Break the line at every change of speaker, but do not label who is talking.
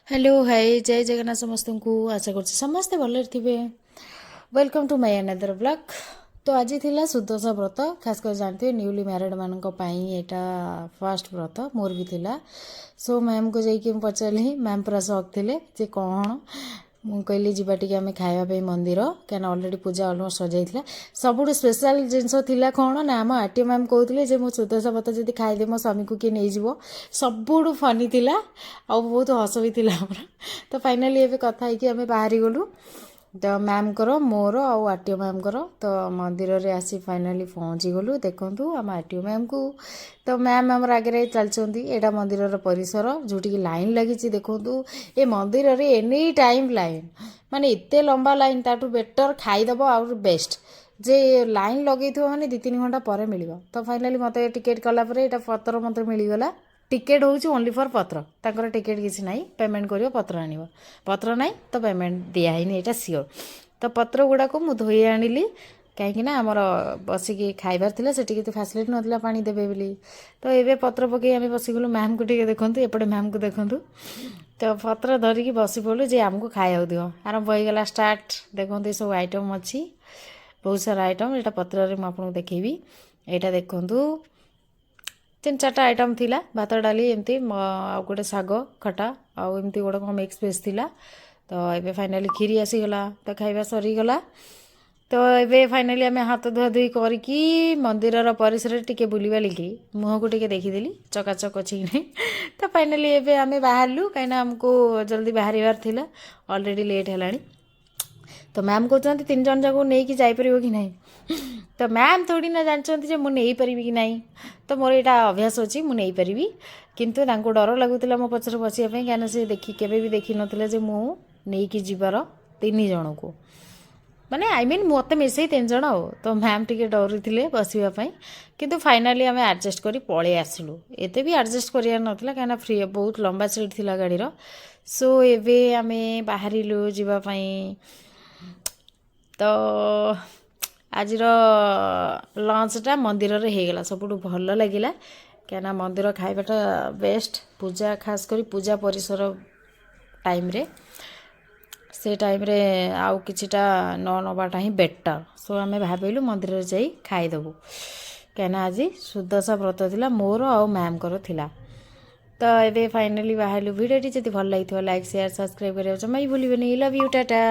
Hello hi जय जगन्नाथ समस्त को आशा कर समस्ते भले थे। Welcome to my another blog. तो आज थी सुदशा व्रत खासकर जानते हैं न्यूली मैरिड मान यहाँ फर्स्ट व्रत मोर भी थिला। सो मैम को जाकि पचारि मैम पूरा सक थे कौन मु कहली जीवा टी आम खावाई मंदिर क्या अलरेडी पूजा अलमोस्ट सजाई सबुठ स्पेशल जिनस कौन ना आम आरटीओ मैम कहते मो सुदशा व्रत जब खाईदे मो स्वामी को किए नहीं सबुठ फनी थिला आ बहुत हस भी थिला तो फाइनाली एवं कथा आम बाहरी गलु तो मैम करो मोर आरटीओ मैम करो तो मंदिर रे आसी फाइनाली पहुँची गलु देखु आम आरटीओ मैम को तो मैम आम आगे चलती एटा मंदिर परिसर जोटिकी लाइन लगी देखु ए मंदिर रे एनी टाइम लाइन माने एते लंबा लाइन ताठू बेटर खाईदब आउट बेस्ट जे लाइन लगे माने 2-3 घंटा पर मिल तो फाइनाली मत टिकेट कलापर यहाँ पत्र मत मिलगला टिकेट हूँ ओनली फॉर पत्र तांकर टिकेट किसी ना पेमेंट करियो पत्र आनिबो पत्र ना तो पेमेंट दियाहनी यहाँ सियोर तो पत्र गुड़ाक मुझे धोई आनिली कहीं आमर बसिकी खाइबार थिला सेठी केते फैसिलिटी नथिला पानी देबे बोली तो एबे पत्र पकई आम बसीगलु मैम को टिके देखंतु एपटे मैम को देखंतु तो पत्र धरिकी बसी पड़ू जे आमको खाइबाक दियो आरंभ हो गला स्टार्ट देखंतु सब आइटम अच्छी बहुत सारा आइटम यहाँ पत्र रे आपको देखेबी यहाँ देखंतु 3-4टा आइटम थिला भात डाली एमती गोटे शाग खटा आउ एमती गोटे कौन मिक्स भेज थिला तो ये फाइनाली खीरी आसीगला तो खाइबा सरीगला तो ये फाइनाली आम हाथ धुआ धुई करके मंदिर परिसर टिके बुलवा लगी मुह को टिके देखीदेली चकाचक अच्छी कि नहीं तो फाइनाली एवं आम बाहरलु कहीं आमको जल्दी बाहर थिला ऑलरेडी लेट है तो मैम कहते 3 जन जाक नहीं जापर कि नहीं तो मैम थोड़ी ना जानते मुझे नहीं पारि कि नहीं तो मोर यहाँ अभ्यास अच्छी मुझे पारि किंतु तांको डर लगुला मो पचर बसवाई क्या सी देखी केवे भी देखी नथिले जे मु नहीं जीवार 3 जन को माने आई मीन मत मिसई 3 जन हो तो मैम टिके डरी थे बसवाई किंतु फाइनाली आम एडजस्ट कर पलि आसलु एते भी एडजस्ट करार नाला कहीं फ्री बहुत लंबा सीट थी गाड़ी सो एवे आम बाहरिलु जीवाई तो आज लंचटा मंदिर रे हेगला सब भल लगिला क्या मंदिर खाइबाटा बेस्ट पूजा खास करी पूजा परिसर टाइम रे से टाइम रे आउ किछिटा न नबाटा ही बेटर सो आम भाविलु मंदिर रे जाई खाइदेबू क्या आज सुदशा व्रत थिला मोर आउ मैम कर थिला तो ये फाइनाली बाहर वीडियो जब भल लगी लाइक शेयर सब्सक्राइब करिया जमा भी भूलिबेनी। Love you Tata.